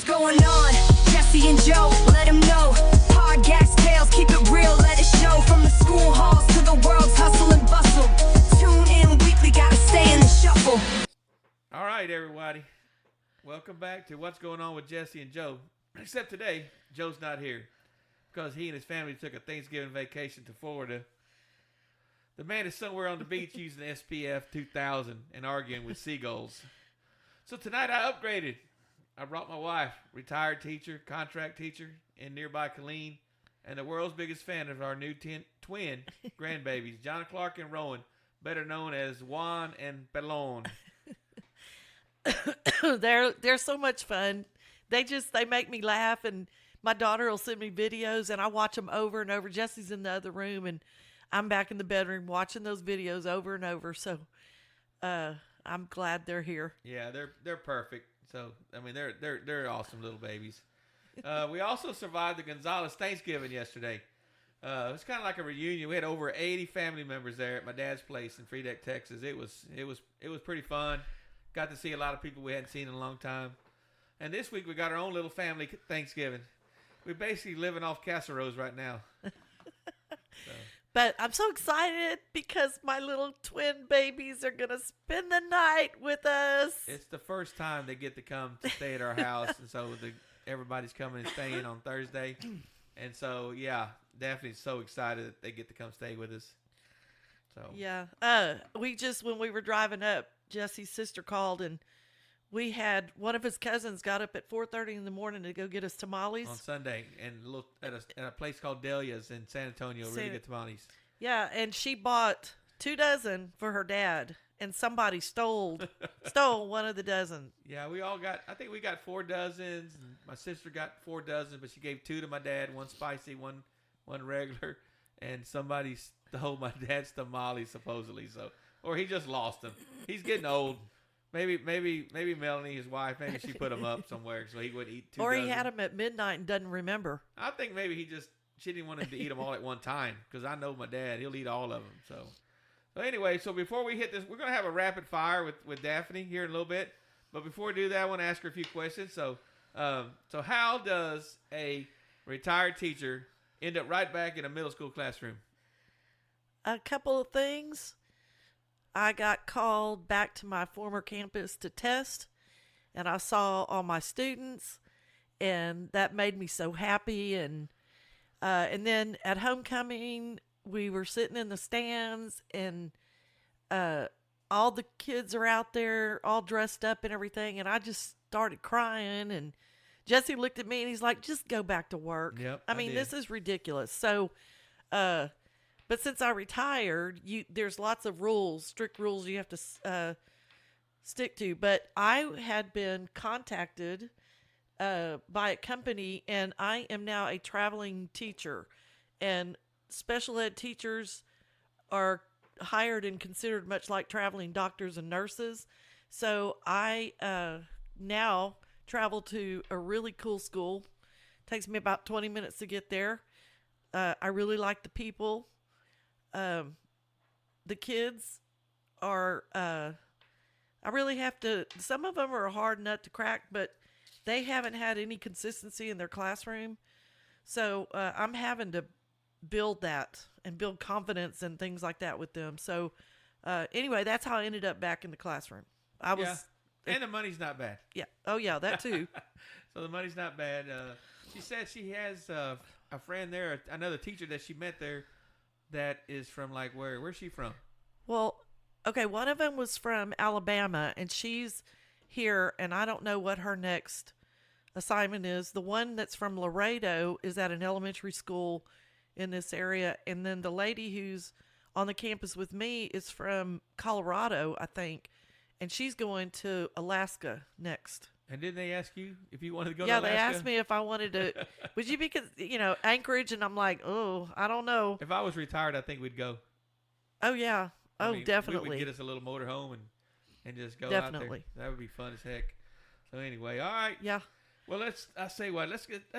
going on? Jesse and Joe, let them know. Hard gas tales, keep it real, let it show. From the school halls to the world's hustle and bustle. Tune in weekly, gotta stay in the shuffle. All right, everybody. Welcome back to What's Going On with Jesse and Joe. Except today, Joe's not here because he and his family took a Thanksgiving vacation to Florida. The man is somewhere on the beach using the SPF 2000 and arguing with seagulls. So tonight I upgraded. I brought my wife, retired teacher, contract teacher in nearby Killeen, and the world's biggest fan of our new twin grandbabies, John Clark and Rowan, better known as Juan and Pelon. They're so much fun. They make me laugh, and my daughter will send me videos, and I watch them over and over. Jesse's in the other room, and I'm back in the bedroom watching those videos over and over. So I'm glad they're here. Yeah, they're perfect. So I mean, they're awesome little babies. We also survived the Gonzalez Thanksgiving yesterday. It was kind of like a reunion. We had over 80 family members there at my dad's place in Friedeck, Texas. It was pretty fun. Got to see a lot of people we hadn't seen in a long time. And this week we got our own little family Thanksgiving. We're basically living off casseroles right now. But I'm so excited because my little twin babies are going to spend the night with us. It's the first time they get to come to stay at our house. And so everybody's coming and staying on Thursday. And so, yeah, Daphne's so excited that they get to come stay with us. So yeah. When we were driving up, Jesse's sister called, and we had one of his cousins got up at 4:30 in the morning to go get us tamales on Sunday, and looked at a place called Delia's in San Antonio. Really good tamales. Yeah, and she bought 2 dozen for her dad, and somebody stole one of the dozen. Yeah, I think we got 4 dozens. And my sister got 4 dozen, but she gave 2 to my dad, 1 spicy, one regular, and somebody stole my dad's tamales supposedly. So. Or he just lost them. He's getting old. Maybe Melanie, his wife, maybe she put him up somewhere so he would eat 2 Or dozen. he had them at midnight and doesn't remember. I think maybe she didn't want him to eat them all at one time because I know my dad, he'll eat all of them. So anyway, so before we hit this, we're going to have a rapid fire with Daphne here in a little bit. But before we do that, I want to ask her a few questions. So how does a retired teacher end up right back in a middle school classroom? A couple of things. I got called back to my former campus to test, and I saw all my students, and that made me so happy. And then at homecoming, we were sitting in the stands, and all the kids are out there all dressed up and everything, and I just started crying. And Jesse looked at me, and he's like, just go back to work. Yep, I mean, this is ridiculous. So, but since I retired, there's lots of rules, strict rules you have to stick to. But I had been contacted by a company, and I am now a traveling teacher. And special ed teachers are hired and considered much like traveling doctors and nurses. So I now travel to a really cool school. Takes me about 20 minutes to get there. I really like the people. The kids are, I really have to, some of them are a hard nut to crack, but they haven't had any consistency in their classroom. So, I'm having to build that and build confidence and things like that with them. So, anyway, that's how I ended up back in the classroom. And the money's not bad. Yeah. Oh yeah, that too. So the money's not bad. She said she has a friend there, another teacher that she met there, that is from like where's she from? Well, okay, one of them was from Alabama, and she's here, and I don't know what her next assignment is. The one that's from Laredo is at an elementary school in this area, and then the lady who's on the campus with me is from Colorado, I think, and she's going to Alaska next. And didn't they ask you if you wanted to go to Alaska? Yeah, they asked me if I wanted to. Would you be, Anchorage? And I'm like, oh, I don't know. If I was retired, I think we'd go. Oh, yeah. Oh, I mean, definitely. We would get us a little motorhome and just go Definitely. out there. That would be fun as heck. So anyway, all right. Yeah. Well, let's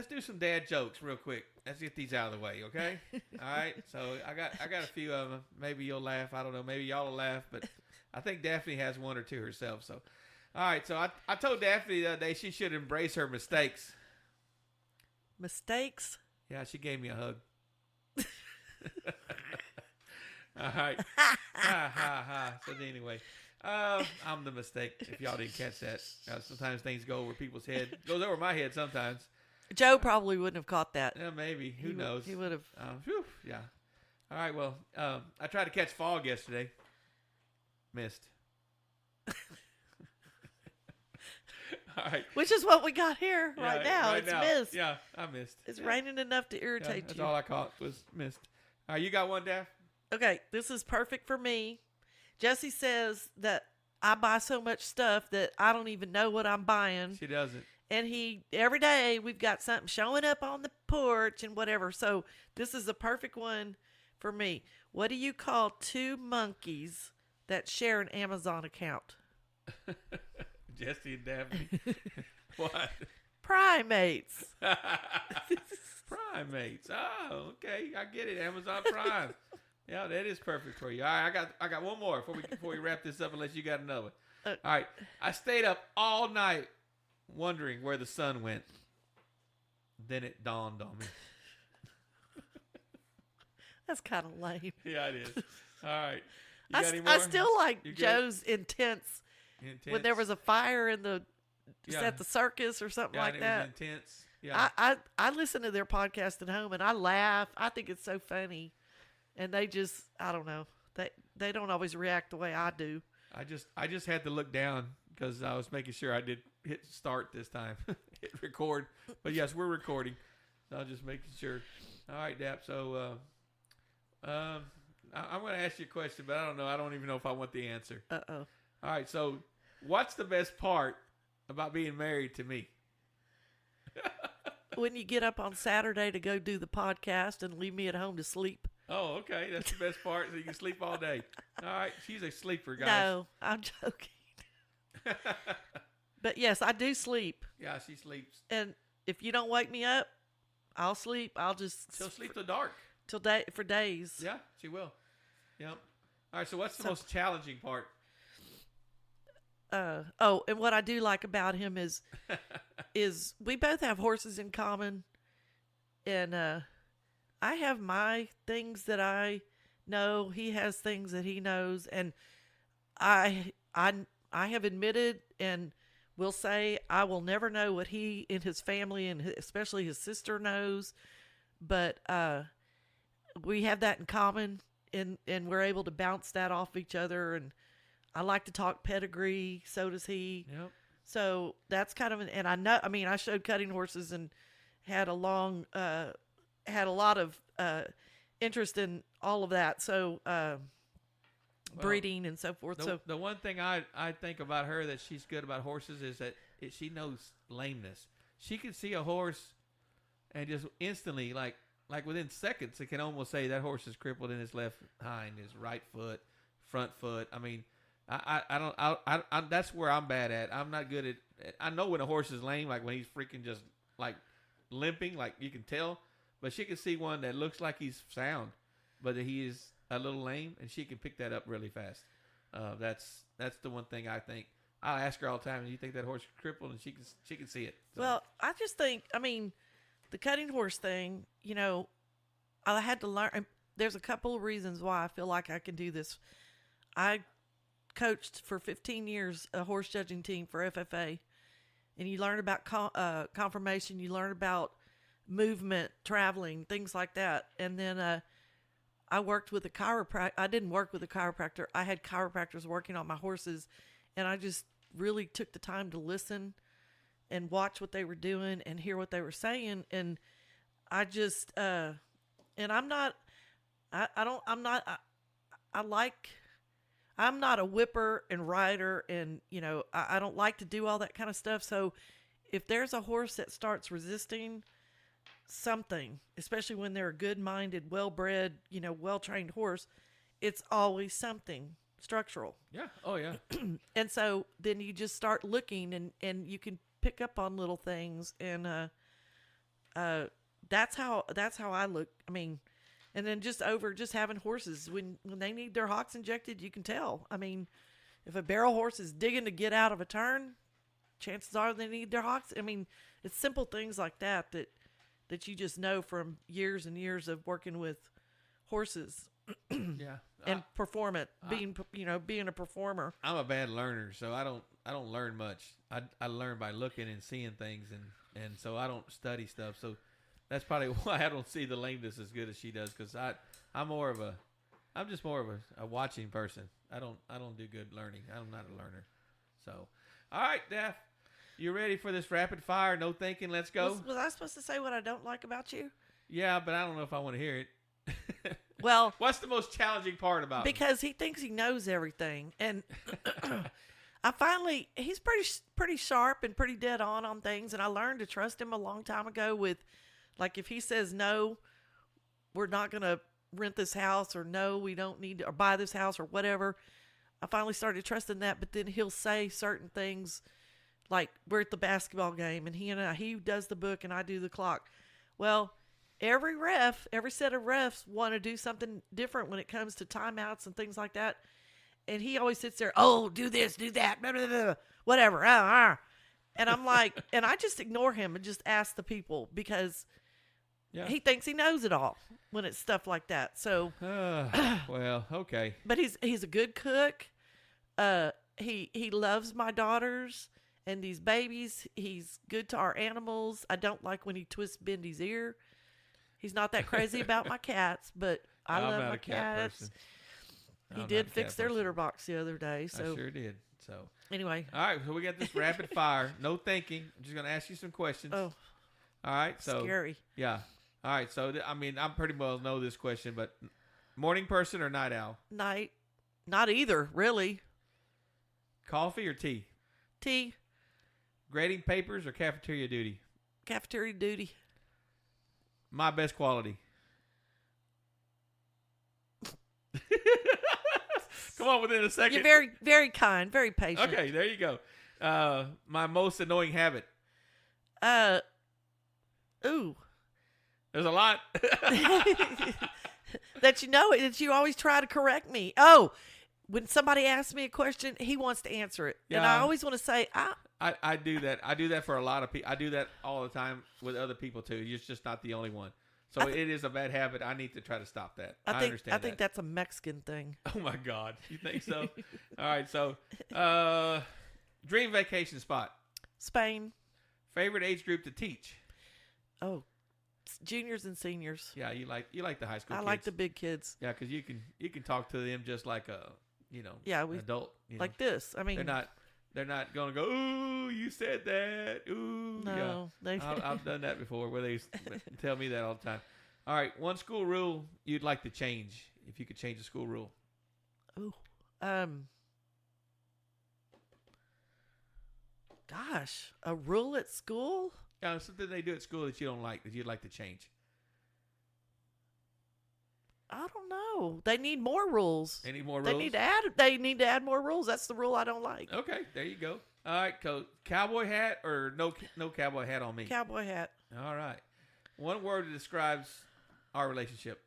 do some dad jokes real quick. Let's get these out of the way, okay? All right. So I got a few of them. Maybe you'll laugh. I don't know. Maybe y'all will laugh, but I think Daphne has one or two herself. So, All right, so I told Daphne the other day she should embrace her mistakes. Mistakes? Yeah, she gave me a hug. All right. Ha, ha, ha. So anyway, I'm the mistake, if y'all didn't catch that. Sometimes things go over people's head. Goes over my head sometimes. Joe probably wouldn't have caught that. Yeah, maybe. Who knows? He would have. Yeah. All right, well, I tried to catch fog yesterday. Missed. All right. Which is what we got here right now. Right it's now. missed. Yeah, I missed. It's raining enough to irritate that's you. all I caught was missed. All right, you got one, Daph? Okay, this is perfect for me. Jesse says that I buy so much stuff that I don't even know what I'm buying. She doesn't. And every day we've got something showing up on the porch and whatever. So this is a perfect one for me. What do you call two monkeys that share an Amazon account? Jesse and Daphne. What? Primates. Primates. Oh, okay. I get it. Amazon Prime. Yeah, that is perfect for you. All right, I got one more before we wrap this up, unless you got another. All right. I stayed up all night wondering where the sun went. Then it dawned on me. That's kind of lame. Yeah, it is. All right. You got any more? I still like Joe's intense. When there was a fire in at the circus or something like that. It was intense. Yeah. I listen to their podcast at home and I laugh. I think it's so funny. And they just, I don't know. They don't always react the way I do. I just had to look down because I was making sure I did hit start this time. Hit record. But yes, we're recording. So I'm just making sure. All right, Dap. So I'm going to ask you a question, but I don't know. I don't even know if I want the answer. Uh-oh. All right. So what's the best part about being married to me? When you get up on Saturday to go do the podcast and leave me at home to sleep. Oh, okay. That's the best part. So you can sleep all day. All right. She's a sleeper, guys. No, I'm joking. But yes, I do sleep. Yeah, she sleeps. And if you don't wake me up, I'll sleep. She'll sleep till dark. For days. Yeah, she will. Yep. All right. So what's the most challenging part? And what I do like about him is we both have horses in common, and I have my things that I know. He has things that he knows, and I have admitted and will say I will never know what he and his family and especially his sister knows, but we have that in common, and we're able to bounce that off each other. And I like to talk pedigree, so does he. Yep. So that's kind of and I know. I mean, I showed cutting horses and had a lot of interest in all of that. So breeding and so forth. The one thing I think about her that she's good about horses is that she knows lameness. She can see a horse and just instantly, like within seconds, it can almost say that horse is crippled in his left hind, his right foot, front foot. I mean, I that's where I'm bad at. I'm not good at. I know when a horse is lame, like when he's freaking just like limping, like you can tell. But she can see one that looks like he's sound, but he is a little lame, and she can pick that up really fast. That's the one thing I think. I ask her all the time, "Do you think that horse is crippled?" And she can see it. So. Well, I just think, I mean, the cutting horse thing. You know, I had to learn. There's a couple of reasons why I feel like I can do this. I coached for 15 years a horse judging team for FFA, and you learn about conformation. You learn about movement, traveling, things like that. And then I worked with a chiropractor. I didn't work with a chiropractor. I had chiropractors working on my horses, and I just really took the time to listen and watch what they were doing and hear what they were saying. And I just and I'm not a whipper and rider, and I don't like to do all that kind of stuff. So if there's a horse that starts resisting something, especially when they're a good-minded, well-bred, well-trained horse, it's always something structural. Yeah. Oh, yeah. And so then you just start looking, and you can pick up on little things, and that's how I look. I mean, and then just having horses when they need their hocks injected, you can tell. I mean, if a barrel horse is digging to get out of a turn, chances are they need their hocks. I mean, it's simple things like that you just know from years and years of working with horses Yeah. and being a performer. I'm a bad learner, so I don't learn much. I learn by looking and seeing things, and so I don't study stuff. So that's probably why I don't see the lameness as good as she does, because I'm just more of a watching person. I don't do good learning. I'm not a learner. So, all right, Daph, you ready for this rapid fire? No thinking. Let's go. Was I supposed to say what I don't like about you? Yeah, but I don't know if I want to hear it. Well, what's the most challenging part about him? because he thinks he knows everything, and he's pretty sharp and pretty dead on things, and I learned to trust him a long time ago with, like, if he says no, we're not gonna rent this house, or no, we don't need to, or buy this house, or whatever. I finally started trusting that, but then he'll say certain things, like we're at the basketball game, and he does the book and I do the clock. Well, every set of refs want to do something different when it comes to timeouts and things like that. And he always sits there, oh, do this, do that, blah, blah, blah, whatever. And I'm like, and I just ignore him and just ask the people, because he thinks he knows it all when it's stuff like that. So, well, okay. But he's a good cook. He loves my daughters and these babies. He's good to our animals. I don't like when he twists Bendy's ear. He's not that crazy about my cats, but I love my cats. He did fix their litter box the other day. So I sure did. So anyway. All right, so we got this rapid fire. No thinking. I'm just going to ask you some questions. Oh. All right. So scary. Yeah. All right. So, I pretty well know this question, but morning person or night owl? Night. Not either, really. Coffee or tea? Tea. Grading papers or cafeteria duty? Cafeteria duty. My best quality? Come on, within a second. You're very, very kind, very patient. Okay, there you go. My most annoying habit? Ooh. There's a lot. That you always try to correct me. Oh, when somebody asks me a question, he wants to answer it. Yeah. And I always want to say, I do that. I do that for a lot of people. I do that all the time with other people too. You're just not the only one. So it is a bad habit. I need to try to stop that. I understand I think that's a Mexican thing. Oh my God. You think so? All right. So, dream vacation spot? Spain. Favorite age group to teach? Oh, juniors and seniors. Yeah, you like the high school I kids. like the big kids. Yeah, because you can talk to them just like an adult. Like this. I mean, they're not going to go, ooh, you said that. Ooh. No. Yeah. I've done that before where they tell me that all the time. All right. One school rule you'd like to change, if you could change a school rule. Ooh. Gosh, a rule at school? Yeah, something they do at school that you don't like, that you'd like to change. I don't know. They need more rules. Any more rules? They need to add more rules. That's the rule I don't like. Okay, there you go. All right, cowboy hat or no cowboy hat on me? Cowboy hat. All right. One word that describes our relationship.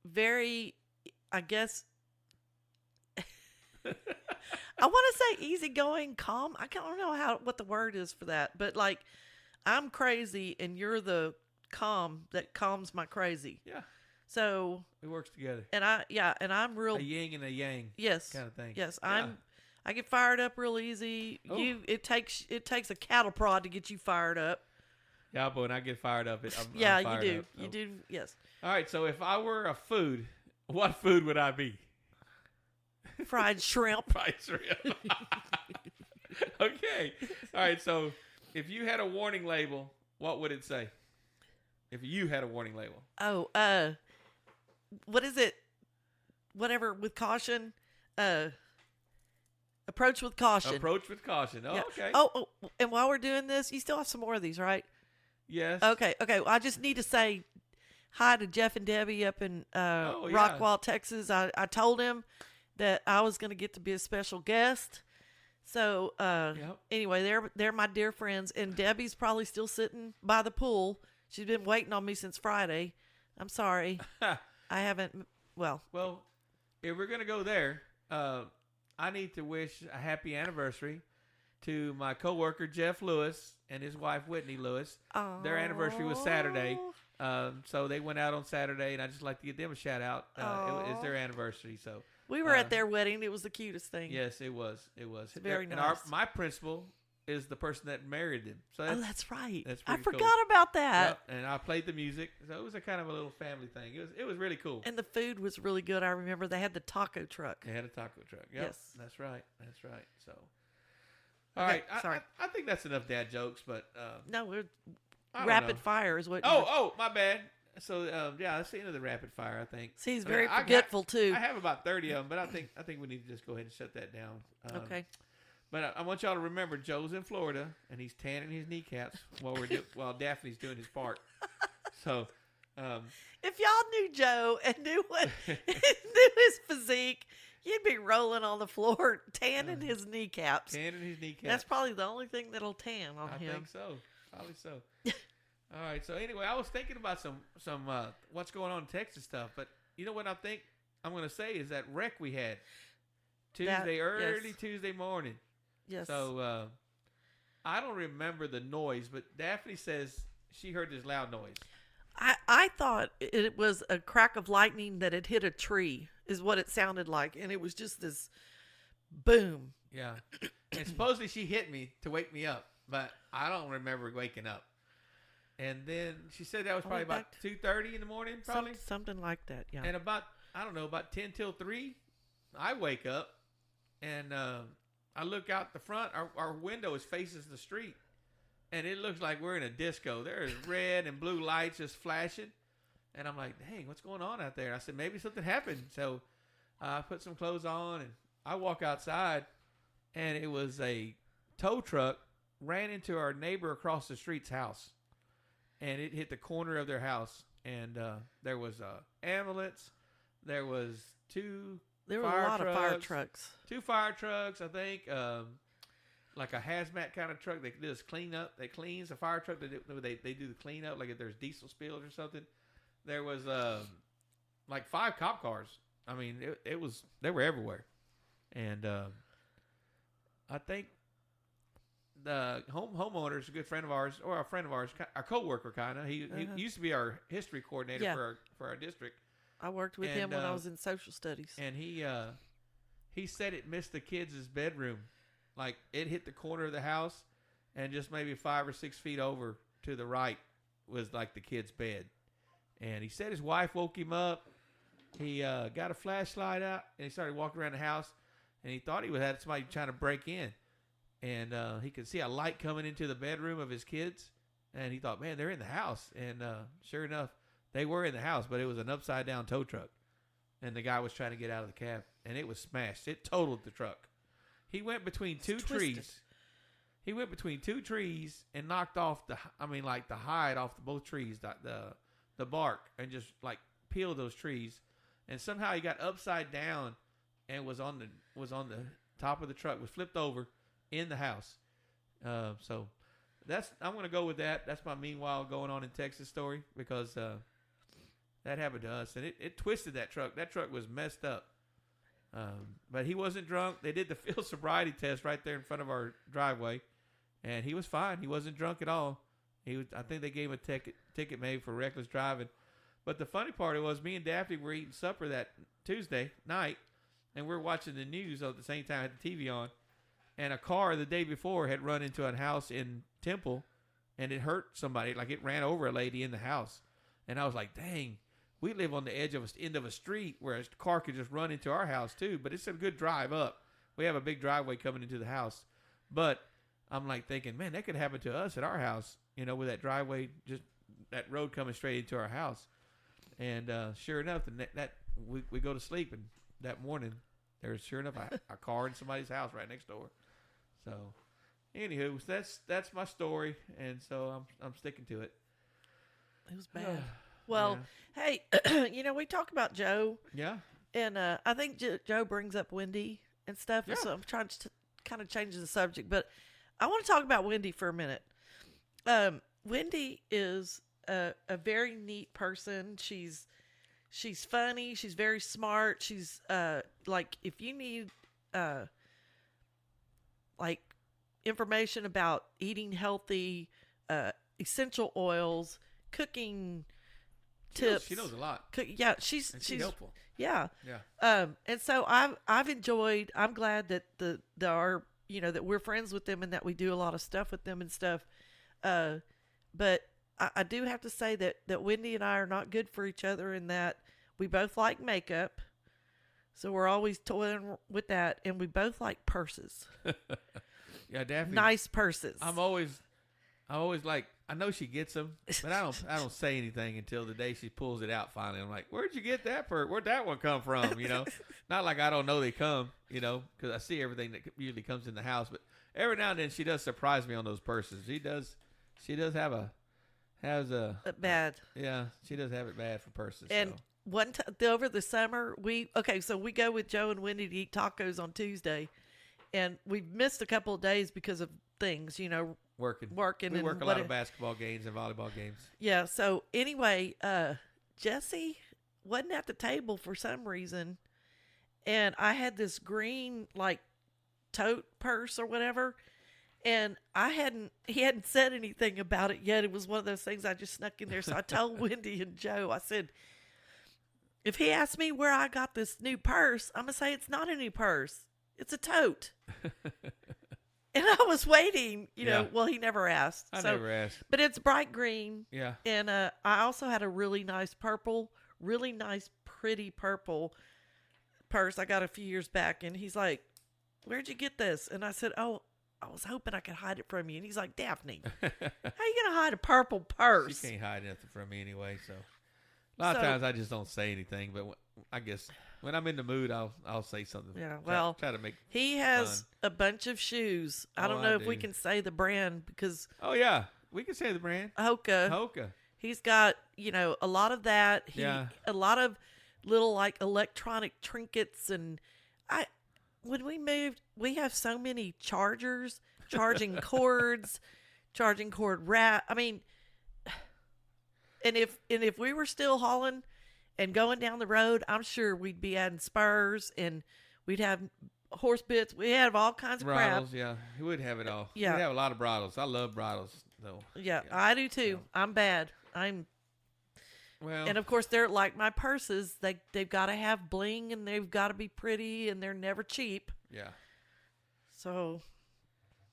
Very, I guess. I want to say easygoing, calm. I don't know what the word is for that, but like, I'm crazy and you're the calm that calms my crazy. Yeah. So it works together. And I'm real a yin and a yang. Yes. Kind of thing. Yes. Yeah. I get fired up real easy. Oh. It takes a cattle prod to get you fired up. Yeah, but when I get fired up, I'm you fired do. up, so. You do. Yes. All right. So if I were a food, what food would I be? Fried shrimp. Fried shrimp. Okay. All right. So if you had a warning label, what would it say? If you had a warning label. Oh, what is it? Whatever, with caution. Approach with caution. Approach with caution. Oh, yeah. Okay. Oh, and while we're doing this, you still have some more of these, right? Yes. Okay. Well, I just need to say hi to Jeff and Debbie up in Rockwall, Texas. I told him that I was going to get to be a special guest. So anyway, they're my dear friends, and Debbie's probably still sitting by the pool. She's been waiting on me since Friday. I'm sorry. I haven't. Well, if we're gonna go there, I need to wish a happy anniversary to my coworker Jeff Lewis and his wife Whitney Lewis. Their anniversary was Saturday, so they went out on Saturday, and I just like to give them a shout out. It was their anniversary, so We were at their wedding. It was the cutest thing. yes, it was. It was very and nice. my principal is the person that married them. So That's right. that's I pretty cool. forgot about that. Yep, and I played the music, so it was a kind of a little family thing. It was really cool. And the food was really good. I remember they had the taco truck. They had a taco truck. Yep, Yes. that's right. That's right. So, all Okay, right. sorry. I think that's enough dad jokes, but No, we're I don't rapid know. fire is what. Oh, my bad. So, yeah, that's the end of the rapid fire. I think. See, he's I mean, very I got- forgetful too. I have about 30 of them, but I think we need to just go ahead and shut that down. Okay. But I want y'all to remember, Joe's in Florida and he's tanning his kneecaps while Daphne's doing his part. So, If y'all knew Joe and knew his physique, you'd be rolling on the floor tanning his kneecaps. tanning his kneecaps. That's probably the only thing that'll tan on I him. think so. Probably so. All right. So anyway, I was thinking about some what's going on in Texas stuff, but you know what I think I'm going to say is that wreck we had Tuesday, early yes. Tuesday morning. Yes. So I don't remember the noise, but Daphne says she heard this loud noise. I thought it was a crack of lightning that had hit a tree, is what it sounded like, and it was just this boom. Yeah. And supposedly she hit me to wake me up, but I don't remember waking up. And then she said that was probably about 2:30 in the morning, probably. Something like that. Yeah. And about 10 till 3, I wake up and I look out the front. Our window is faces the street, and it looks like we're in a disco. There's red and blue lights just flashing, and I'm like, dang, what's going on out there? I said, maybe something happened. So I put some clothes on, and I walk outside, and it was a tow truck ran into our neighbor across the street's house, and it hit the corner of their house, and there was a ambulance. There was there were a lot of fire trucks. 2 fire trucks, I think, like a hazmat kind of truck. They just clean up. They cleans a fire truck. They do the cleanup, like if there's diesel spills or something. There was like 5 cop cars. I mean, they were everywhere, and I think the homeowner is a good friend of ours, or a friend of ours, our coworker kind of. He used to be our history coordinator for our district. I worked with him when I was in social studies. And he said it missed the kids' bedroom. Like, it hit the corner of the house, and just maybe 5 or 6 feet over to the right was like the kid's bed. And he said his wife woke him up. He got a flashlight out, and he started walking around the house, and he thought he had somebody trying to break in. And he could see a light coming into the bedroom of his kids, and he thought, man, they're in the house. And sure enough, they were in the house, but it was an upside-down tow truck. And the guy was trying to get out of the cab, and it was smashed. It totaled the truck. He went between two trees. He went between 2 trees and knocked off the hide off both trees, the bark, and just like peeled those trees. And somehow he got upside down and was on the top of the truck, was flipped over in the house. So I'm going to go with that. That's my meanwhile going on in Texas story, because that happened to us, and it twisted that truck. That truck was messed up. But he wasn't drunk. They did the field sobriety test right there in front of our driveway, and he was fine. He wasn't drunk at all. I think they gave him a ticket maybe for reckless driving. But the funny part was, me and Daphne were eating supper that Tuesday night, and we're watching the news at the same time. I had the TV on, and a car the day before had run into a house in Temple, and it hurt somebody. Like, it ran over a lady in the house. And I was like, dang, we live on the edge of end of a street where a car could just run into our house too. But it's a good drive up. We have a big driveway coming into the house. But I'm like thinking, man, that could happen to us at our house, with that driveway, just that road coming straight into our house. And sure enough, we go to sleep, and that morning there's sure enough a car in somebody's house right next door. So, anywho, that's my story, and so I'm sticking to it. It was bad. Well, hey, we talk about Joe. Yeah. And I think Joe brings up Wendy and stuff. Yeah. So I'm trying to kind of change the subject. But I want to talk about Wendy for a minute. Wendy is a very neat person. She's She's funny. She's very smart. She's like if you need like information about eating healthy, essential oils, cooking tips. She knows a lot. Yeah, she's helpful. Yeah. Yeah. And so I've enjoyed. I'm glad that our that we're friends with them and that we do a lot of stuff with them and stuff. But I do have to say that Wendy and I are not good for each other in that we both like makeup. So we're always toying with that, and we both like purses. Yeah, Daphne. Nice purses. I always like. I know she gets them, but I don't say anything until the day she pulls it out. Finally, I'm like, "Where'd you get that purse? Where'd that one come from?" Not like I don't know they come. Because I see everything that usually comes in the house. But every now and then she does surprise me on those purses. She does has a bad. Yeah, she does have it bad for purses. And so. one time over the summer, so we go with Joe and Wendy to eat tacos on Tuesday, and we've missed a couple of days because of things, working. We and work a lot of basketball games and volleyball games. Yeah. So anyway, Jesse wasn't at the table for some reason, and I had this green like tote purse or whatever, and he hadn't said anything about it yet. It was one of those things I just snuck in there. So I told Wendy and Joe, I said, if he asks me where I got this new purse, I'm gonna say it's not a new purse. It's a tote. And I was waiting, well, he never asked. I never asked. But it's bright green. Yeah. And I also had a really nice pretty purple purse I got a few years back. And he's like, where'd you get this? And I said, oh, I was hoping I could hide it from you. And he's like, Daphne, how you going to hide a purple purse? She can't hide nothing from me anyway, so. A lot of times I just don't say anything, but I guess when I'm in the mood, I'll say something. Yeah, well, try to make he has fun. a bunch of shoes. I don't know if we can say the brand because. Oh yeah, we can say the brand. Hoka. He's got a lot of that. A lot of little like electronic trinkets and when we moved, we have so many chargers, charging cords, charging cord wrap. I mean. And if we were still hauling and going down the road, I'm sure we'd be adding spurs and we'd have horse bits. We have all kinds of bridles, crap. yeah. We would have it all. Yeah. We'd have a lot of bridles. I love bridles, though. Yeah, I do too. So. I'm bad. And of course, they're like my purses. They've got to have bling and they've got to be pretty and they're never cheap. Yeah. So.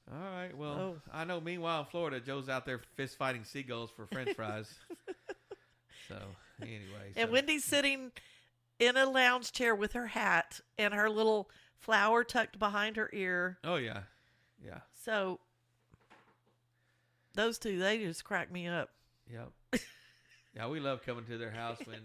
All right. Well, I know. Meanwhile, in Florida, Joe's out there fist fighting seagulls for French fries. So anyway, and Wendy's sitting in a lounge chair with her hat and her little flower tucked behind her ear. Oh yeah, yeah. So those two, they just crack me up. Yep. Yeah, we love coming to their house when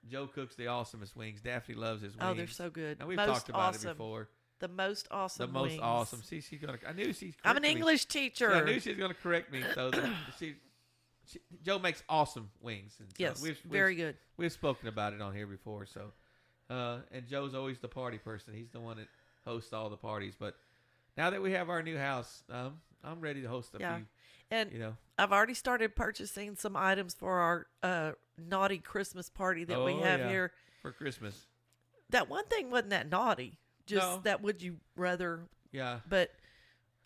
Joe cooks the awesomest wings. Daphne loves his wings. Oh, they're so good. And we've talked about it before. The most awesome. The wings. most awesome. See, she's gonna. I knew she's. I'm an English teacher. I knew she was gonna correct me. So Joe makes awesome wings. And so yes, very good. We've spoken about it on here before. So, and Joe's always the party person. He's the one that hosts all the parties. But now that we have our new house, I'm ready to host a few. And I've already started purchasing some items for our naughty Christmas party that we have here for Christmas. That one thing wasn't that naughty. Just that would you rather? Yeah. But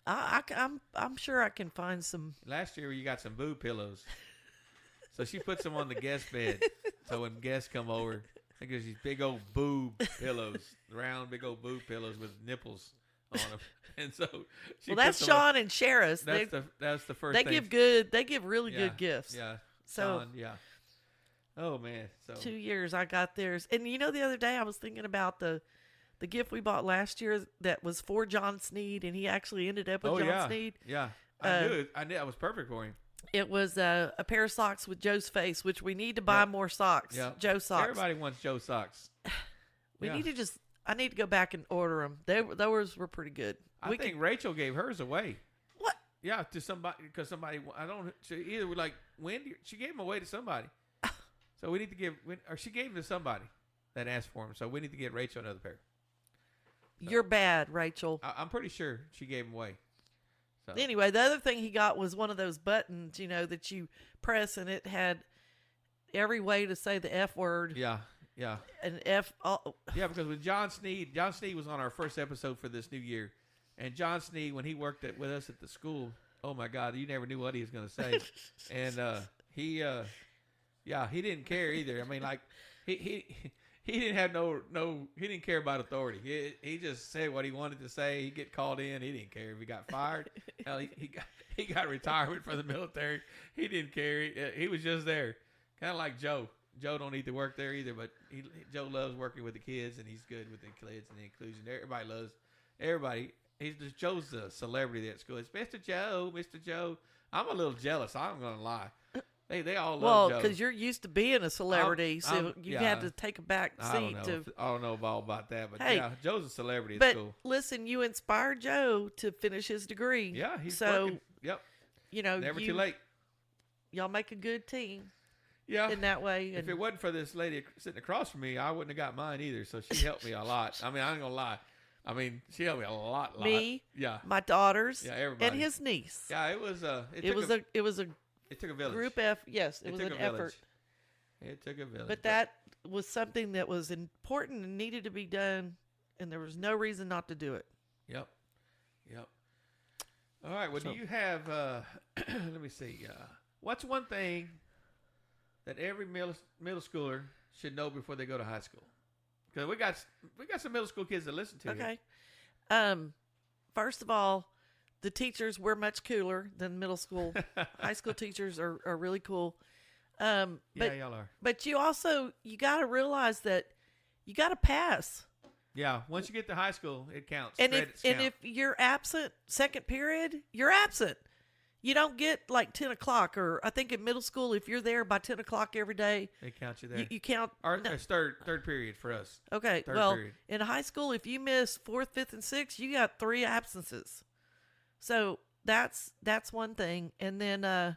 I'm sure I can find some. Last year you got some boob pillows, so she puts them on the guest bed. So when guests come over, I guess these big old boob pillows, round big old boob pillows with nipples on them. And so she that's Sean and Sheriff. That's the first. They thing. They give really good gifts. Yeah. So Sean, yeah. Oh man. So 2 years I got theirs, and the other day I was thinking about the gift we bought last year that was for John Sneed, and he actually ended up with John Sneed. Yeah, I knew it. I knew it was perfect for him. It was a pair of socks with Joe's face, which we need to buy more socks. Yeah. Joe socks. Everybody wants Joe socks. We need to I need to go back and order them. Those were pretty good. I think Rachel gave hers away. What? Yeah, to somebody because somebody either like Wendy. She gave them away to somebody. So we need to or she gave them to somebody that asked for them. So we need to get Rachel another pair. So, you're bad, Rachel. I'm pretty sure she gave them away. So. Anyway, the other thing he got was one of those buttons, that you press, and it had every way to say the F word. Yeah, yeah. And F. Yeah, because when John Sneed was on our first episode for this new year, and John Sneed, when he worked with us at the school, oh my God, you never knew what he was going to say, and he didn't care either. I mean, like he didn't have he didn't care about authority. He just said what he wanted to say. He'd get called in. He didn't care if he got fired. Hell, he got retirement from the military. He didn't care. He was just there, kind of like Joe. Joe don't need to work there either, but Joe loves working with the kids, and he's good with the kids and the inclusion. Everybody loves everybody. Joe's a celebrity at school. It's Mr. Joe, Mr. Joe. I'm a little jealous. I'm gonna lie. They all love Joe. Well, because you're used to being a celebrity, so you had to take a back seat. I don't know all about that, but hey, yeah, Joe's a celebrity at school. But listen, you inspired Joe to finish his degree. Yeah, he's working. Yep. You know, never too late. Y'all make a good team. Yeah. In that way. If it wasn't for this lady sitting across from me, I wouldn't have got mine either. So she helped me a lot. I mean, I ain't gonna lie. I mean, she helped me a lot. Me, yeah, my daughters, yeah, everybody, and his niece. Yeah, it was a It took a village. Group F. Yes, it was an effort. It took a village. But that was something that was important and needed to be done, and there was no reason not to do it. Yep. All right. Well, do you have? Let me see. What's one thing that every middle schooler should know before they go to high school? Because we got some middle school kids that listen to. Okay. First of all, the teachers were much cooler than middle school. High school teachers are really cool. Yeah, y'all are. But you got to realize that you got to pass. Yeah, once you get to high school, it counts. And if you're absent second period, you're absent. You don't get like 10 o'clock, or I think in middle school, if you're there by 10 o'clock every day, they count you there. You count. It's third period for us. Okay, period. In high school, if you miss 4th, 5th, and 6th, you got 3 absences. So that's one thing. And then,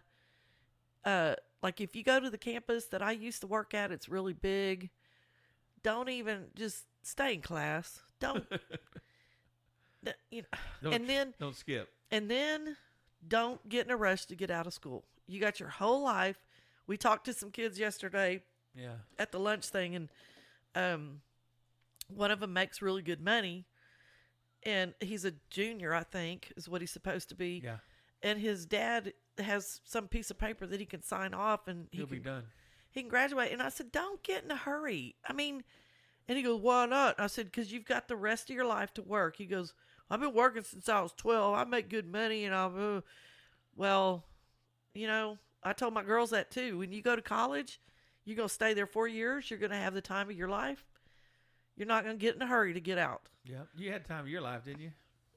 like if you go to the campus that I used to work at, it's really big. Don't even just stay in class. Don't, don't skip. And then don't get in a rush to get out of school. You got your whole life. We talked to some kids yesterday. Yeah. At the lunch thing, and one of them makes really good money, and he's a junior, I think, is what he's supposed to be. Yeah. And his dad has some piece of paper that he can sign off, and he'll be done. He can graduate. And I said, don't get in a hurry. I mean, and he goes, why not? I said, because you've got the rest of your life to work. He goes, I've been working since I was 12. I make good money, and well, you know, I told my girls that too. When you go to college, you're going to stay there 4 years. You're going to have the time of your life. You're not going to get in a hurry to get out. Yeah, you had time of your life, didn't you?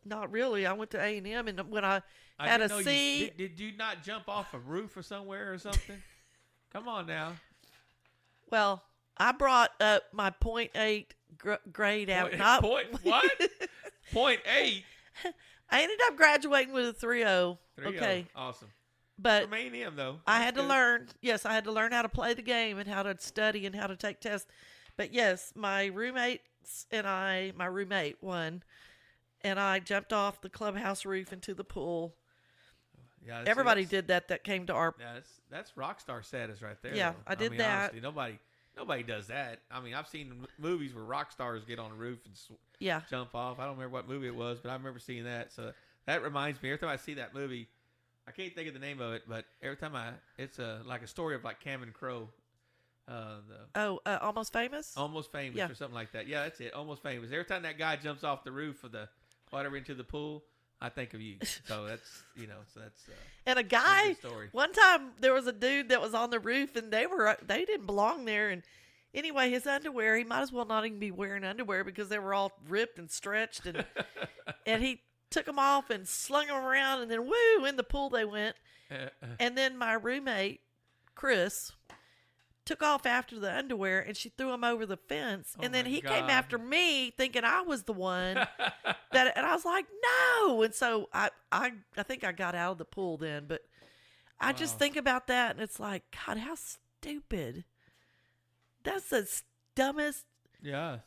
Not really. I went to A&M, and when I had a C. Did you not jump off a roof or somewhere or something? Come on now. Well, I brought up my 0.8 grade out. What? 0.8? I ended up graduating with a 3.0. 3.0. Okay. Awesome. But from A&M, though. I had to learn. Yes, I had to learn how to play the game and how to study and how to take tests. But yes, my roommates and my roommate won, and I jumped off the clubhouse roof into the pool. Yeah, everybody did that came to our. Yeah, that's rock star status right there. Yeah, though. I did that. Honestly, nobody does that. I mean, I've seen movies where rock stars get on the roof and jump off. I don't remember what movie it was, but I remember seeing that. So that reminds me. Every time I see that movie, I can't think of the name of it, but every time it's like a story of like Cameron Crowe. Almost Famous? Almost Famous or something like that. Yeah, that's it. Almost Famous. Every time that guy jumps off the roof of the whatever into the pool, I think of you. So that's and a guy one time there was a dude that was on the roof and they didn't belong there, and anyway his underwear, he might as well not even be wearing underwear because they were all ripped and stretched, and and he took them off and slung them around, and then woo, in the pool they went. And then my roommate Chris took off after the underwear, and she threw him over the fence. And then he came after me thinking I was the one and I was like, no. And so I think I got out of the pool then, but I just think about that and it's like, God, how stupid. That's the dumbest. Yeah.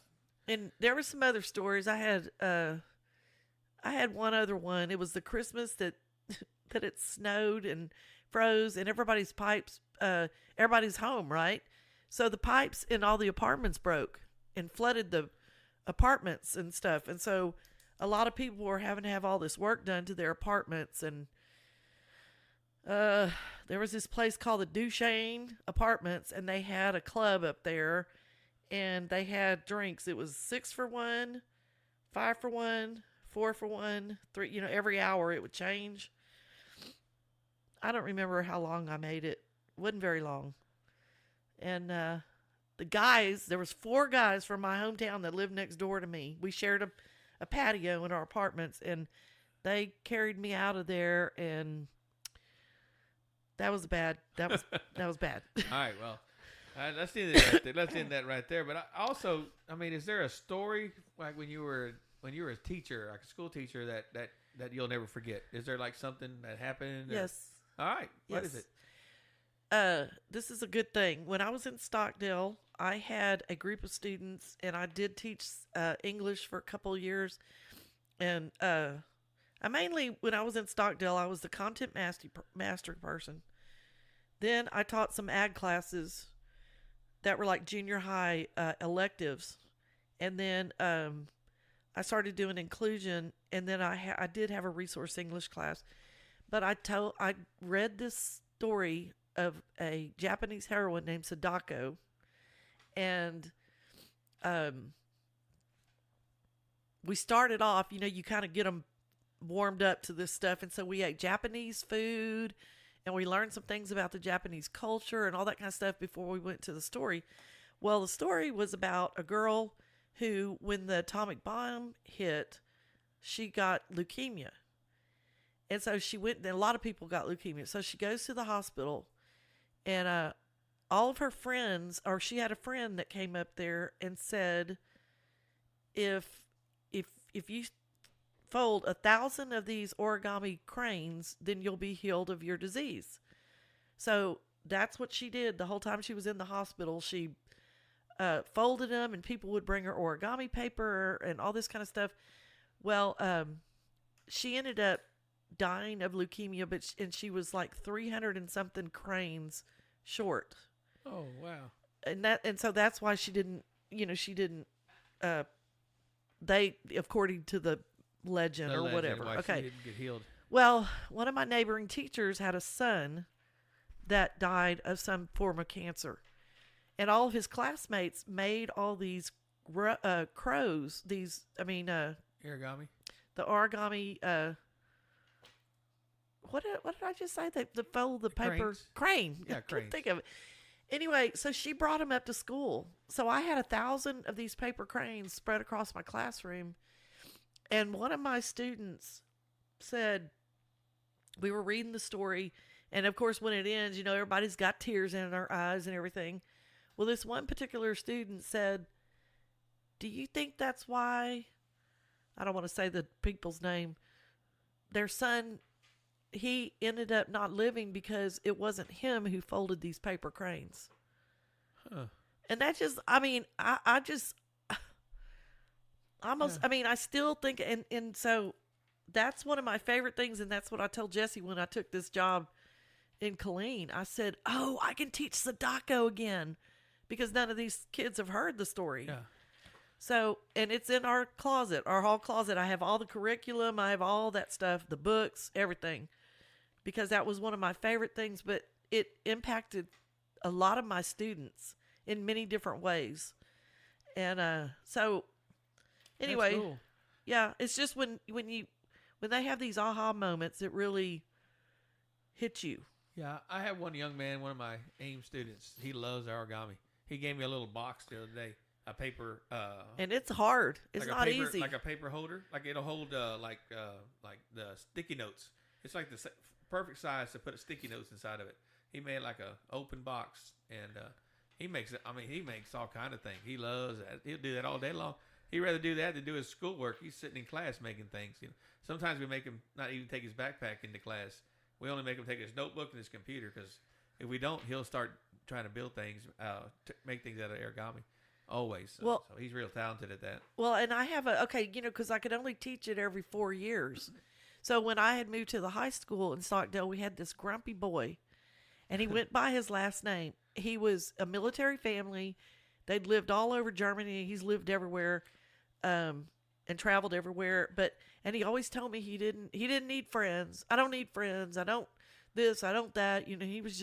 And there were some other stories. I had one other one. It was the Christmas that that it snowed and froze, and everybody's pipes, everybody's home, right? So the pipes in all the apartments broke and flooded the apartments and stuff. And so a lot of people were having to have all this work done to their apartments. And there was this place called the Duchesne Apartments, and they had a club up there, and they had drinks. It was 6 for 1, 5 for 1, 4 for 1, 3, every hour it would change. I don't remember how long I made it. Wasn't very long. And the guys, there was 4 guys from my hometown that lived next door to me. We shared a patio in our apartments, and they carried me out of there, and that was bad. That was bad. All right, well, let's end it right there. Let's end that right there. But I mean, is there a story like when you were a teacher, like a school teacher, that you'll never forget? Is there like something that happened? Yes. All right. What Yes. is it? This is a good thing. When I was in Stockdale, I had a group of students, and I did teach English for a couple of years. And when I was in Stockdale, I was the content master person. Then I taught some ag classes that were like junior high electives. And then I started doing inclusion, and then I did have a resource English class. But I read this story of a Japanese heroine named Sadako, and we started off, you kind of get them warmed up to this stuff, and so we ate Japanese food, and we learned some things about the Japanese culture and all that kind of stuff before we went to the story. Well, the story was about a girl who, when the atomic bomb hit, she got leukemia. And so she went, and a lot of people got leukemia. So she goes to the hospital, and all of her friends, or she had a friend that came up there and said, if you fold 1,000 of these origami cranes, then you'll be healed of your disease. So that's what she did the whole time she was in the hospital. She folded them, and people would bring her origami paper and all this kind of stuff. Well, she ended up dying of leukemia, and she was like 300 and something cranes short. Oh, wow. And so that's why she didn't, they, according to the legend or whatever. Why Okay. she didn't get healed. Well, one of my neighboring teachers had a son that died of some form of cancer. And all of his classmates made all these crows, Origami? the origami, what did I just say? The fold the paper. Cranes? Crane. Yeah, I couldn't cranes. think of it. Anyway, so she brought him up to school. So I had 1,000 of these paper cranes spread across my classroom. And one of my students said, we were reading the story, and of course when it ends, everybody's got tears in their eyes and everything. Well, this one particular student said, do you think that's why, I don't want to say the people's name, their son, he ended up not living because it wasn't him who folded these paper cranes. Huh. And that just, I still think, and so that's one of my favorite things, and that's what I told Jesse when I took this job in Killeen. I said, oh, I can teach Sadako again, because none of these kids have heard the story. Yeah. So, and it's in our closet, our hall closet. I have all the curriculum, I have all that stuff, the books, everything, because that was one of my favorite things, but it impacted a lot of my students in many different ways. And so anyway, That's cool. yeah, it's just when they have these aha moments, it really hits you. Yeah, I have one young man, one of my AIM students. He loves origami. He gave me a little box the other day, a paper. And it's hard. It's like not a paper, easy. Like a paper holder. Like it'll hold like the sticky notes. It's like the perfect size to put sticky notes inside of it. He made like a open box, and he makes it. I mean, he makes all kind of things. He loves that. He'll do that all day long. He'd rather do that than do his schoolwork. He's sitting in class making things. Sometimes we make him not even take his backpack into class. We only make him take his notebook and his computer, because if we don't, he'll start trying to build things, to make things out of origami. Always. So so he's real talented at that. Well, and I have because I could only teach it every 4 years. So when I had moved to the high school in Stockdale, we had this grumpy boy, and he went by his last name. He was a military family. They'd lived all over Germany. He's lived everywhere, and traveled everywhere. And he always told me he didn't need friends. I don't need friends. I don't this. I don't that. You know, he was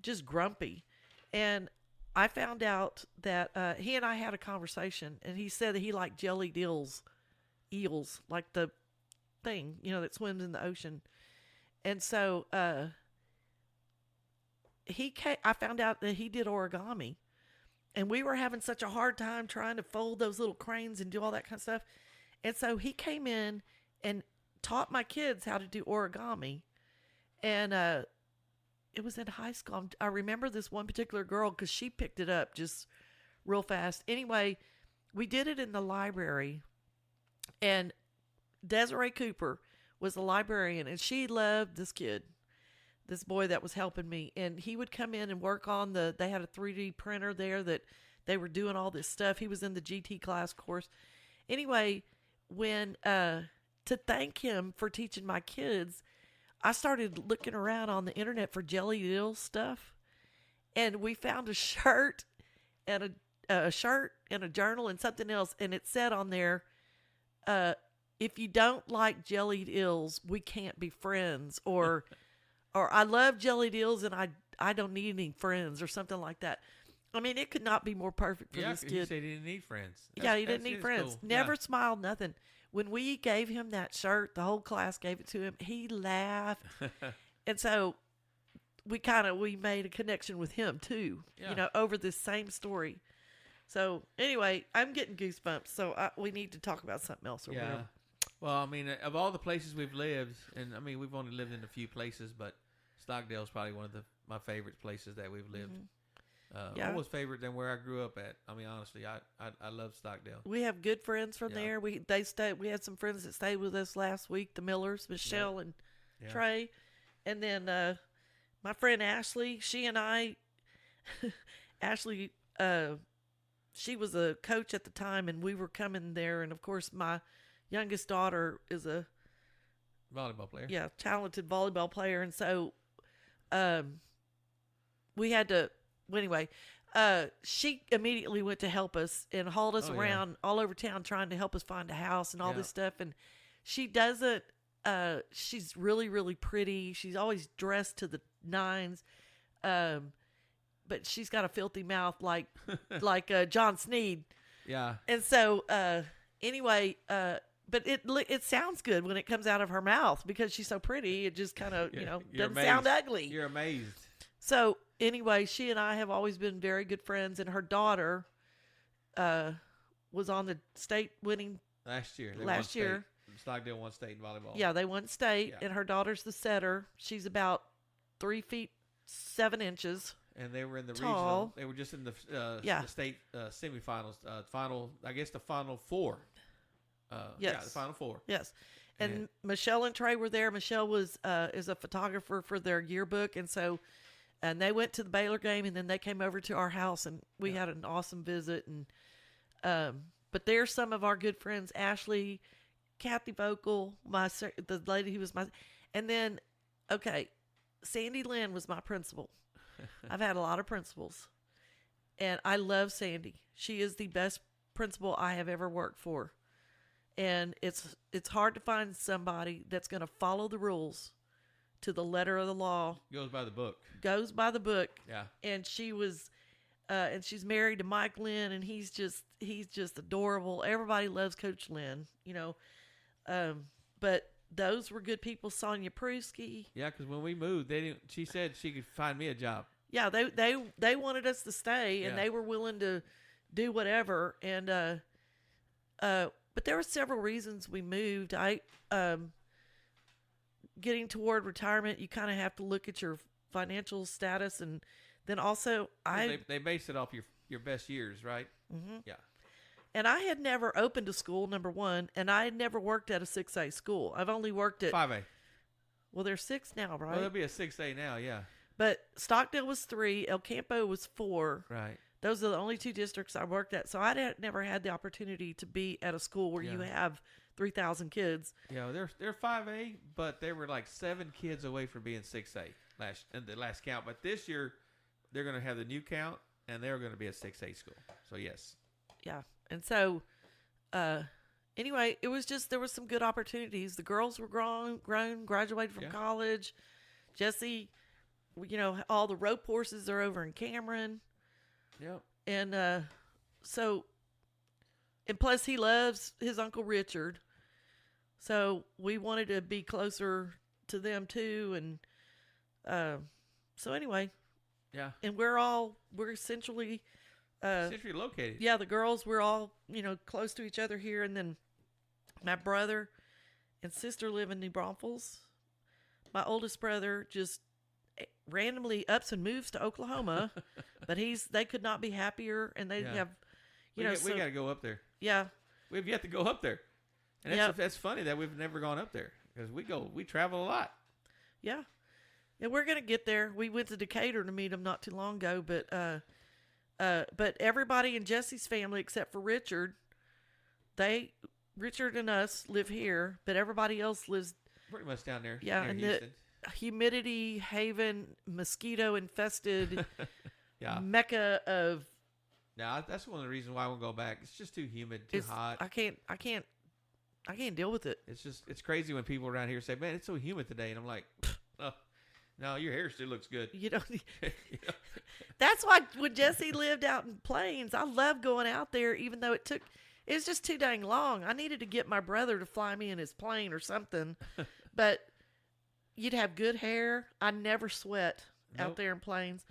just grumpy. And I found out that he and I had a conversation, and he said that he liked jellied eels, like the thing, you know, that swims in the ocean. And so I found out that he did origami. And we were having such a hard time trying to fold those little cranes and do all that kind of stuff. And so he came in and taught my kids how to do origami. And it was in high school. I remember this one particular girl because she picked it up just real fast. Anyway, we did it in the library. And Desiree Cooper was the librarian. And she loved this kid, this boy that was helping me. And he would come in and work on they had a 3D printer there that they were doing all this stuff. He was in the GT class course. Anyway, when to thank him for teaching my kids, I started looking around on the internet for jelly eel stuff, and we found a shirt and a shirt and a journal and something else, and it said on there, if you don't like jellied eels, we can't be friends, or I love jellied eels and I don't need any friends, or something like that. I mean, it could not be more perfect for this kid. He said he didn't need friends. Yeah, he didn't need friends. Cool. Never smiled, nothing. When we gave him that shirt, the whole class gave it to him. He laughed. And so we made a connection with him too, you know, over this same story. So anyway, I'm getting goosebumps. So we need to talk about something else. Or whatever. Well, I mean, of all the places we've lived, and I mean, we've only lived in a few places, but Stockdale is probably one of my favorite places that we've lived. Mm-hmm. Almost favorite than where I grew up at. I mean, honestly, I love Stockdale. We have good friends from there. We had some friends that stayed with us last week, the Millers, Michelle and Trey. And then my friend Ashley, she and I, Ashley, she was a coach at the time, and we were coming there. And of course, my youngest daughter is a volleyball player. Yeah, talented volleyball player. And so we had to. Well, anyway, she immediately went to help us and hauled us around all over town trying to help us find a house and all this stuff. And she doesn't, she's really, really pretty. She's always dressed to the nines. But she's got a filthy mouth like John Sneed. Yeah. And so, anyway, but it sounds good when it comes out of her mouth because she's so pretty. It just kind of, doesn't sound ugly. You're amazed. So anyway, she and I have always been very good friends, and her daughter was on the state winning last year. Stockdale won state in volleyball. Yeah, they won state, and her daughter's the setter. She's about 3 feet 7 inches. And they were in the tall. Regional. They were just in the state semifinals. The final four. Yes. Yeah, the final four. Yes. And Michelle and Trey were there. Michelle is a photographer for their yearbook, and they went to the Baylor game, and then they came over to our house, and we had an awesome visit. And but they're some of our good friends: Ashley, Kathy Vocal, the lady who was and then Sandy Lynn was my principal. I've had a lot of principals, and I love Sandy. She is the best principal I have ever worked for, and it's hard to find somebody that's going to follow the rules to the letter of the law. Goes by the book. Yeah. And she was, and she's married to Mike Lynn, and he's just adorable. Everybody loves Coach Lynn, but those were good people. Sonia Prusky. Yeah, because when we moved, she said she could find me a job. Yeah, they wanted us to stay, and they were willing to do whatever. And but there were several reasons we moved. Getting toward retirement, you kind of have to look at your financial status, and then also they base it off your best years, right? Mm-hmm. Yeah. And I had never opened a school, number one, and I had never worked at a 6A school. I've only worked at 5A. Well, they're 6 now, right? Well, there'll be a 6A now, yeah. But Stockdale was 3, El Campo was 4. Right. Those are the only 2 districts I worked at. So I never had the opportunity to be at a school where you have 3,000 kids. They're 5A, but they were like 7 kids away from being 6A in the last count. But this year, they're going to have the new count, and they're going to be a 6A school. So yes. Yeah, and so anyway, it was just there was some good opportunities. The girls were grown, graduated from college. Jesse, all the rope horses are over in Cameron. Yep. And and plus he loves his Uncle Richard. So we wanted to be closer to them too. And so anyway. Yeah. And we're essentially located. Yeah, the girls, we're all, close to each other here. And then my brother and sister live in New Braunfels. My oldest brother just randomly ups and moves to Oklahoma, but they could not be happier, and they have, we got to go up there. Yeah, we've yet to go up there, and that's funny that we've never gone up there because we travel a lot. Yeah, and we're gonna get there. We went to Decatur to meet them not too long ago, but everybody in Jesse's family except for Richard, Richard and us live here, but everybody else lives pretty much down there. Yeah, near and Houston. the humidity haven, mosquito infested mecca of. Yeah, that's one of the reasons why I won't go back. It's just too humid, too hot. I can't deal with it. It's crazy when people around here say, "Man, it's so humid today," and I'm like, "Oh, no, your hair still looks good." That's why when Jesse lived out in Plains, I loved going out there, even though it was just too dang long. I needed to get my brother to fly me in his plane or something, but you'd have good hair. I never sweat out there in Plains.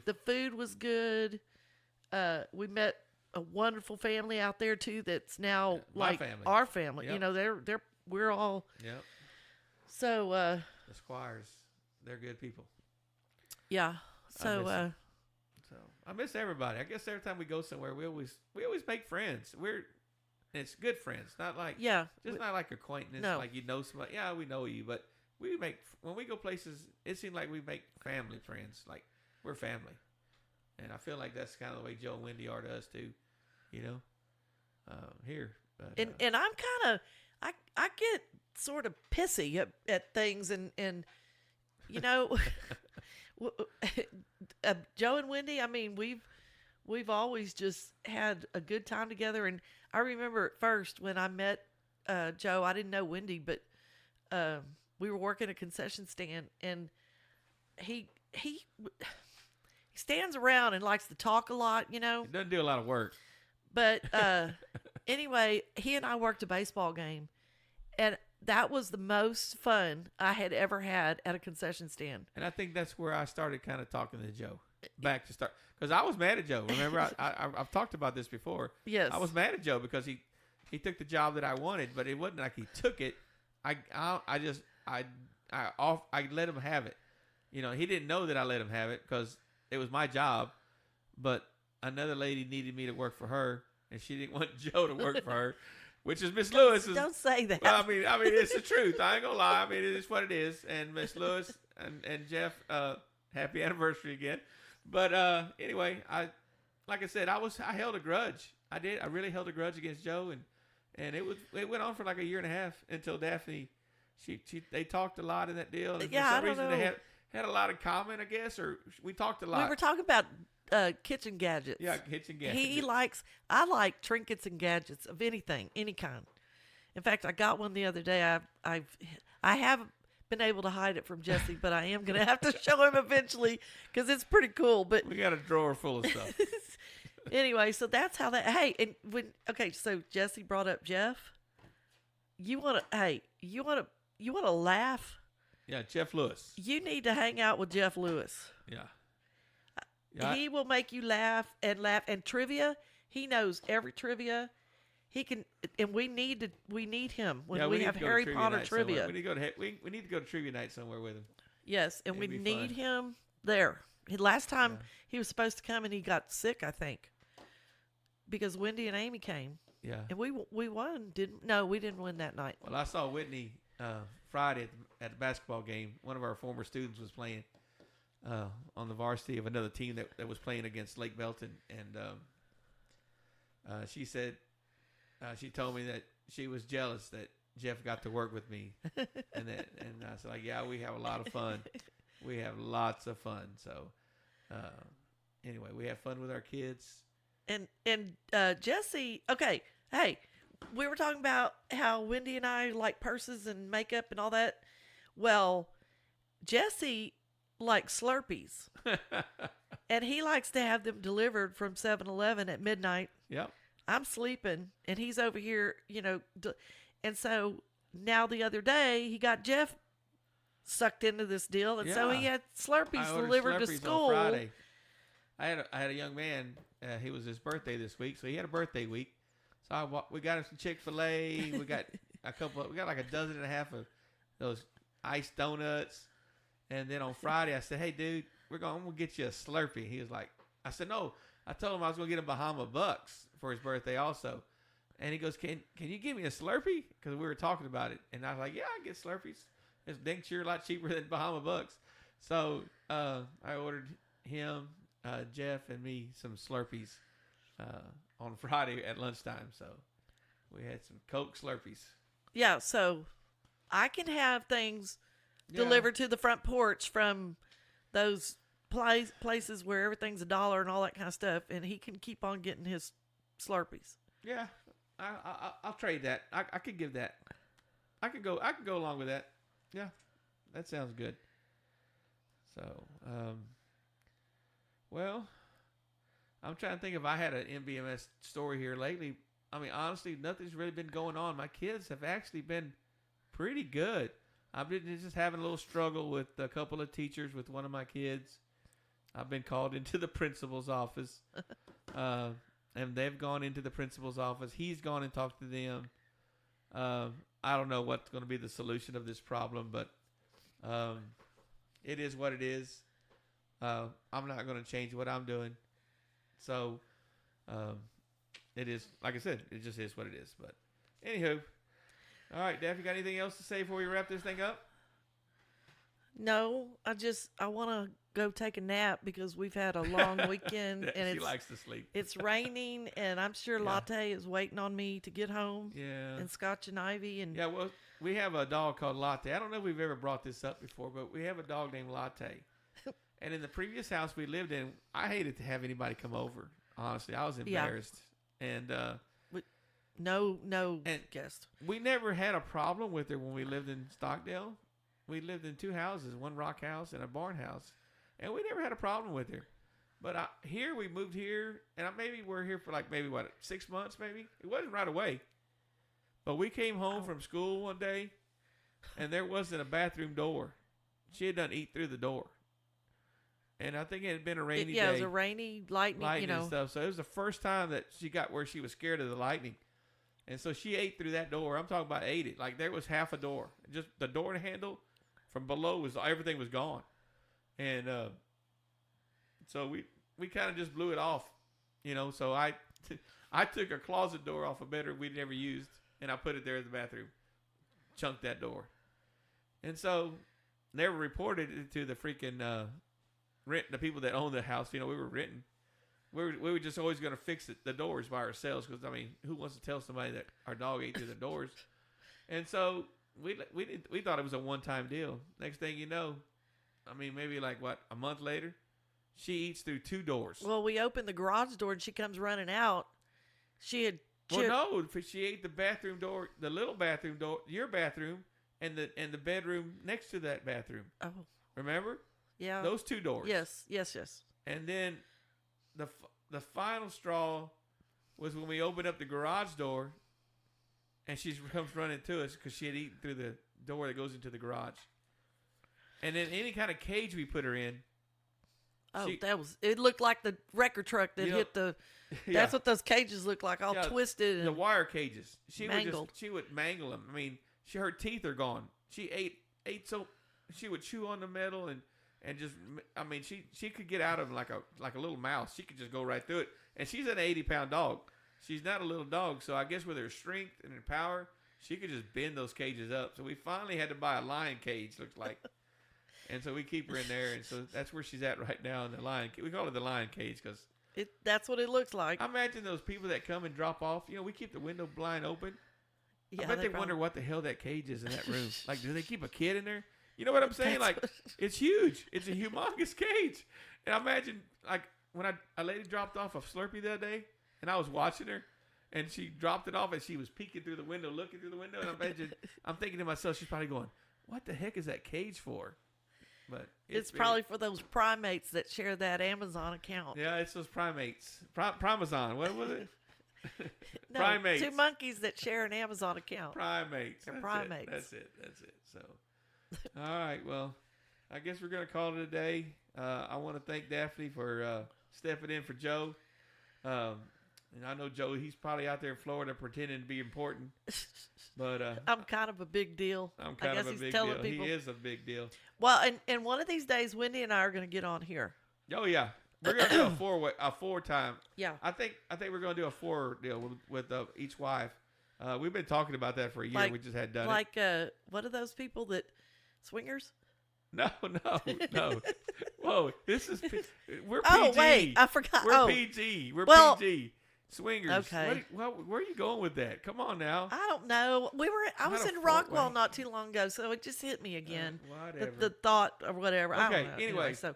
The food was good. We met a wonderful family out there too. That's now like our family. Yep. We're all. Yep. So the Squires, they're good people. Yeah. So I miss everybody. I guess every time we go somewhere, we always make friends. It's good friends, not like not like acquaintance. No. Like somebody. Yeah, we know you, but when we go places, it seems like we make family friends. Like we're family. And I feel like that's kind of the way Joe and Wendy are to us too, here. But, and I'm kind of, I get sort of pissy at things, and Joe and Wendy. I mean, we've always just had a good time together. And I remember at first when I met Joe, I didn't know Wendy, but we were working a concession stand, and he stands around and likes to talk a lot, He doesn't do a lot of work. But anyway, he and I worked a baseball game, and that was the most fun I had ever had at a concession stand. And I think that's where I started kind of talking to Joe back to start. Because I was mad at Joe. Remember, I've talked about this before. Yes. I was mad at Joe because he took the job that I wanted, but it wasn't like he took it. I let him have it. He didn't know that I let him have it because it was my job, but another lady needed me to work for her, and she didn't want Joe to work for her, which is Miss Lewis. Don't say that. Well, I mean, it's the truth. I ain't gonna lie. I mean, it is what it is. And Miss Lewis and Jeff, happy anniversary again. But anyway, like I said, I held a grudge. I did. I really held a grudge against Joe, and it went on for like a year and a half until Daphne. They talked a lot in that deal. And for some reason they had a lot in common, I guess, or we talked a lot. We were talking about kitchen gadgets. Yeah, kitchen gadgets. I like trinkets and gadgets of anything, any kind. In fact, I got one the other day. I haven't been able to hide it from Jesse, but I am going to have to show him eventually because it's pretty cool. But we got a drawer full of stuff. Anyway, so that's how that. Hey, so Jesse brought up Jeff. You want to laugh? Yeah, Jeff Lewis. You need to hang out with Jeff Lewis. Yeah. He will make you laugh. And trivia, he knows every trivia. He can, and we need him when we have Harry Potter trivia. We need to go to trivia night somewhere with him. Yes, and we need him there. Last time he was supposed to come and he got sick, I think, because Wendy and Amy came. Yeah. And we won. We didn't win that night. Well, I saw Whitney Friday at the basketball game. One of our former students was playing on the varsity of another team that was playing against Lake Belton, and she said she told me that she was jealous that Jeff got to work with me, and I said like, yeah, we have a lot of fun. We have lots of fun. So anyway, we have fun with our kids. And Jesse, okay, hey, we were talking about how Wendy and I like purses and makeup and all that. Well, Jesse likes Slurpees. And he likes to have them delivered from 7-Eleven at midnight. Yep. I'm sleeping, and he's over here, and so now the other day, he got Jeff sucked into this deal, and so he had Slurpees delivered to school. On Friday. I had a young man, he was his birthday this week, so he had a birthday week. So we got him some Chick-fil-A, we got like a dozen and a half of those iced donuts, and then on Friday, I said, hey, dude, I'm going to get you a Slurpee. He was like, I said, no. I told him I was going to get him Bahama Bucks for his birthday also. And he goes, can you give me a Slurpee? Because we were talking about it. And I was like, yeah, I get Slurpees. It's dang sure a lot cheaper than Bahama Bucks. So I ordered him, Jeff, and me some Slurpees on Friday at lunchtime. So we had some Coke Slurpees. Yeah, so I can have things delivered to the front porch from those places where everything's $1 and all that kind of stuff, and he can keep on getting his Slurpees. Yeah, I'll trade that. I could give that. I could go along with that. Yeah, that sounds good. So, well, I'm trying to think if I had an MBMS story here lately. I mean, honestly, nothing's really been going on. My kids have actually been pretty good. I've been just having a little struggle with a couple of teachers with one of my kids. I've been called into the principal's office, and they've gone into the principal's office. He's gone and talked to them. I don't know what's going to be the solution of this problem, but it is what it is. I'm not going to change what I'm doing. So it is, like I said, it just is what it is. But anywho, all right, Daphne, got anything else to say before we wrap this thing up? No, I want to go take a nap because we've had a long weekend. And she likes to sleep. It's raining, and I'm sure Latte is waiting on me to get home. Yeah. And Scotch and Ivy. And well, we have a dog called Latte. I don't know if we've ever brought this up before, but we have a dog named Latte. And in the previous house we lived in, I hated to have anybody come over. Honestly, I was embarrassed. And no guest. We never had a problem with her when we lived in Stockdale. We lived in two houses, one rock house and a barn house. And we never had a problem with her. But here, we moved here, and maybe we're here for 6 months maybe? It wasn't right away. But we came home from school one day, and there wasn't a bathroom door. She had done eat through the door. And I think it had been a rainy day. Yeah, it was a rainy, lightning and stuff. So it was the first time that she got where she was scared of the lightning. And so she ate through that door. I'm talking about ate it. Like there was half a door. Just the door handle from below everything was gone. And so we kind of just blew it off, So I took a closet door off a bedroom we'd never used, and I put it there in the bathroom, chunked that door, and so never reported it to the freaking the people that own the house. We were renting. We were just always going to fix the doors by ourselves because who wants to tell somebody that our dog ate through the doors? And so we thought it was a one-time deal. Next thing you know. Maybe a month later, she eats through two doors. Well, we opened the garage door and she comes running out. She ate the bathroom door, the little bathroom door, your bathroom, and the bedroom next to that bathroom. Oh, remember? Yeah, those two doors. Yes. And then the final straw was when we opened up the garage door, and she comes running to us because she had eaten through the door that goes into the garage. And then any kind of cage we put her in. Oh, it looked like the wrecker truck that hit the. That's what those cages look like, all twisted and the wire cages. She mangled. would mangle them. Her teeth are gone. She ate so she would chew on the metal and just. She could get out of them like a little mouse. She could just go right through it. And she's an 80-pound dog. She's not a little dog, so I guess with her strength and her power, she could just bend those cages up. So we finally had to buy a lion cage. Looks like. And so we keep her in there, and so that's where she's at right now in the lion. We call it the lion cage because that's what it looks like. I imagine those people that come and drop off. We keep the window blind open, Yeah, I bet they probably- wonder what the hell that cage is in that room. Like, do they keep a kid in there? You know what I'm saying? That's Like, it's huge. It's a humongous cage. And I imagine, like, when a lady dropped off a Slurpee the other day, and I was watching her, and she dropped it off, and she was peeking through the window, looking through the window, and I'm thinking to myself, she's probably going, what the heck is that cage for? But It's probably for those primates that share that Amazon account. Yeah, it's those primates. Primazon. What was it? No, primates. 2 monkeys that share an Amazon account. Primates. They're That's primates. It. That's it. So, all right. Well, I guess we're going to call it a day. I want to thank Daphne for stepping in for Joe. And I know Joe, he's probably out there in Florida pretending to be important. But I'm kind of a big deal. I'm kind of a big deal. He is a big deal. Well, and one of these days, Wendy and I are going to get on here. Oh, yeah. We're going to do a four time. Yeah. I think we're going to do a 4 deal with each wife. We've been talking about that for a year. We just had done it. Like, what are those people that, swingers? No. Whoa, we're PG. Oh, wait, I forgot. We're Oh. PG. We're Well, PG. Swingers. okay. Where are you going with that? Come on now. I don't know. I was Not a in Rockwell four-way. not too long ago, so it just hit me again. Whatever. The thought or whatever. I Okay. don't know. Anyway, so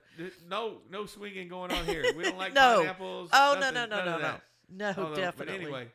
no swinging going on here. We don't like No. pineapples. Oh, nothing, no. none of that. No, Although, definitely. But anyway,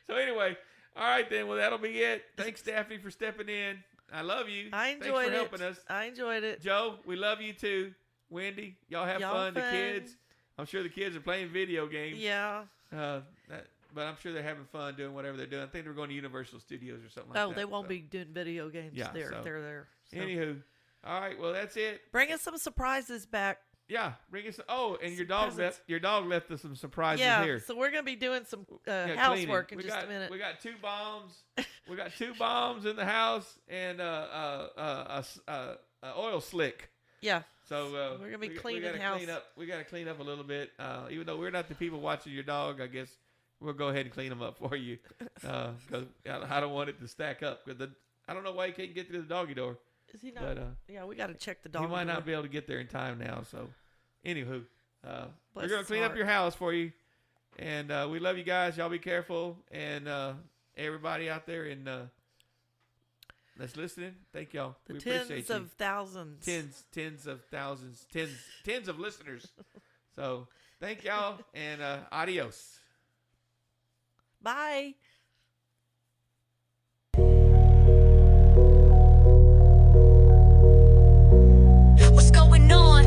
so anyway, all right then. Well, that'll be it. Thanks, Daphne, for stepping in. I love you. I Thanks enjoyed for it. helping us. I enjoyed it. Joe, we love you too. Wendy, y'all have fun. The kids, I'm sure the kids are playing video games. Yeah. But I'm sure they're having fun doing whatever they're doing. I think they're going to Universal Studios or something like that. Oh, they won't so. be doing video games. Yeah, They're so- there. So. Anywho, all right. Well, that's it. Bring us some surprises back. Yeah, bring us. Oh, and your Some dog presents. left us some surprises Yeah. here. So we're gonna be doing some Yeah, housework cleaning. in just a minute. We got 2 bombs. We got 2 bombs in the house and a oil slick. Yeah. So We're gonna be we cleaning gotta house. Clean up. We got to clean up a little bit. Even though we're not the people watching your dog, I guess we'll go ahead and clean them up for you. Because I don't want it to stack up. Because I don't know why you can't get through the doggy door. Is he not? But Yeah, we got to check the dog. you might door. not be able to get there in time now. So, anywho, we're Bless gonna his clean up heart. your house for you. And we love you guys. Y'all be careful. And everybody out there in that's listening, thank y'all. The We tens appreciate of you. thousands. Tens of thousands, tens of listeners. So thank y'all and adios. Bye. What's going on?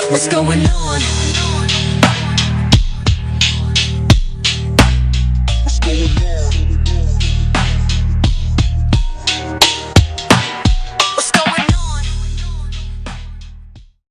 What's going on?